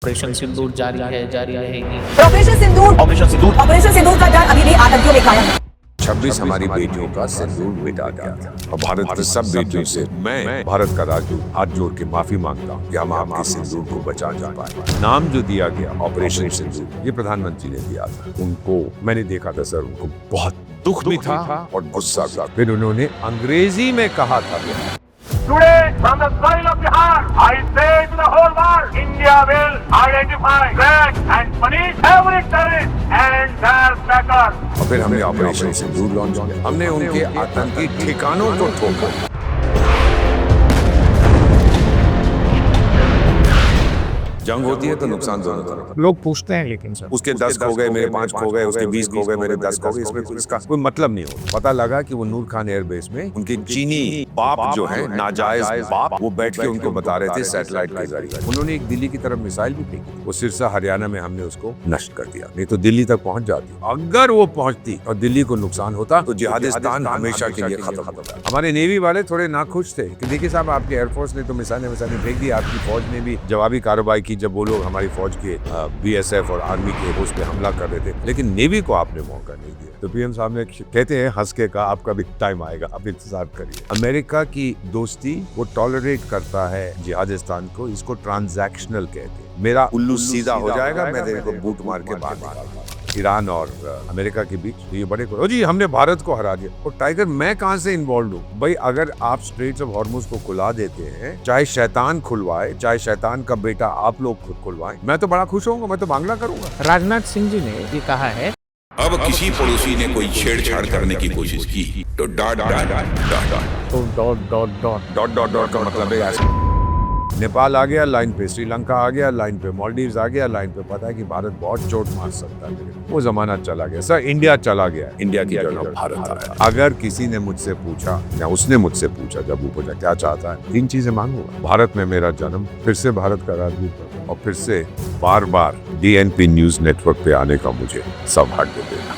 Operation सिंदूर जारी है, जारी रहेगी। ऑपरेशन सिंदूर का डर अभी भी आतंकियों में कायम है। 26 हमारी बेटियों का सिंदूर मिटा दिया था और भारत की सब बेटियों से मैं भारत का राजदूत हाथ जोड़ के माफी मांगता हूँ कि हम आपके सिंदूर को बचा नहीं पाए। नाम जो दिया गया ऑपरेशन सिंदूर, ये प्रधानमंत्री ने दिया था। उनको मैंने देखा था सर, उनको बहुत दुख भी था और गुस्सा भी। फिर उन्होंने अंग्रेजी में कहा था Today, from the soil of Bihar, I say to the whole world, India will identify, track and punish every terrorist and their backers. और फिर हमने ऑपरेशन सिंदूर लॉन्च किया। हमने उनके आतंकी ठिकानों को ठोका। जंग होती है तो नुकसान दोनों तरफ। लोग पूछते हैं, लेकिन सर उसके 10 खो गए, मेरे 5 खो गए, उसके 20 खो गए, मेरे 10 खो गए, इसमें इसका कोई मतलब नहीं हो। पता लगा कि वो नूर खान एयरबेस में उनके चीनी बाप जो है, नाजायज बाप, वो बैठ के उनको बता रहे थे सैटेलाइट के जरिए। उन्होंने एक दिल्ली की तरफ मिसाइल भी फेंकी, वो सिरसा हरियाणा में हमने उसको नष्ट कर दिया। नहीं तो दिल्ली तक पहुंच जाती। अगर वो पहुंचती और दिल्ली को नुकसान होता तो जिहादिस्तान हमेशा के लिए खत्म होता। हमारे नेवी वाले थोड़े नाखुश थे कि देखिए साहब, आपके एयरफोर्स ने तो मिसाइलें फेंक दी, आपकी फौज ने भी जवाबी कार्रवाई की जब वो लोग हमारी फौज के बीएसएफ और आर्मी के उस पे हमला कर रहे थे, लेकिन नेवी को आपने मौका नहीं दिया। तो पीएम साहब ने कहते हैं हंस के कहा, आपका भी टाइम आएगा, आप इंतजार करिए। अमेरिका की दोस्ती वो टॉलरेट करता है जिहादिस्तान को, इसको ट्रांजैक्शनल कहते हैं। मेरा उल्लू सीधा हो जाएगा, मैं तेरे को बूट मार के बाहर निकालूंगा। ईरान और अमेरिका के बीच ये बड़े को जी हमने भारत को हरा दिया। और टाइगर मैं कहां से इन्वॉल्व हूँ भाई? अगर आप स्ट्रेट्स ऑफ हॉर्मुज को खुला देते हैं, चाहे शैतान खुलवाए, चाहे शैतान का बेटा आप लोग खुद खुलवाएं, मैं तो बड़ा खुश होऊंगा, मैं तो बांग्ला करूंगा। राजनाथ सिंह जी ने ये कहा है, अब किसी पड़ोसी ने कोई छेड़छाड़ करने की कोशिश की तो डॉट डॉट डॉट डॉट तो dot dot dot dot dot dot का मतलब है ऐसा। नेपाल आ गया लाइन पे, श्रीलंका आ गया लाइन पे, मालदीव्स आ गया लाइन पे। पता है कि भारत बहुत चोट मार सकता है, वो जमाना चला गया सर। इंडिया चला गया, इंडिया की जगह भारत आया। अगर किसी ने मुझसे पूछा या उसने मुझसे पूछा जब वो पूछा क्या चाहता है, 3 चीजें मांगूंगा। भारत में मेरा जन्म, फिर से भारत का राजदूत और फिर से बार बार DNP न्यूज नेटवर्क पे आने का मुझे सौभाग्य देना।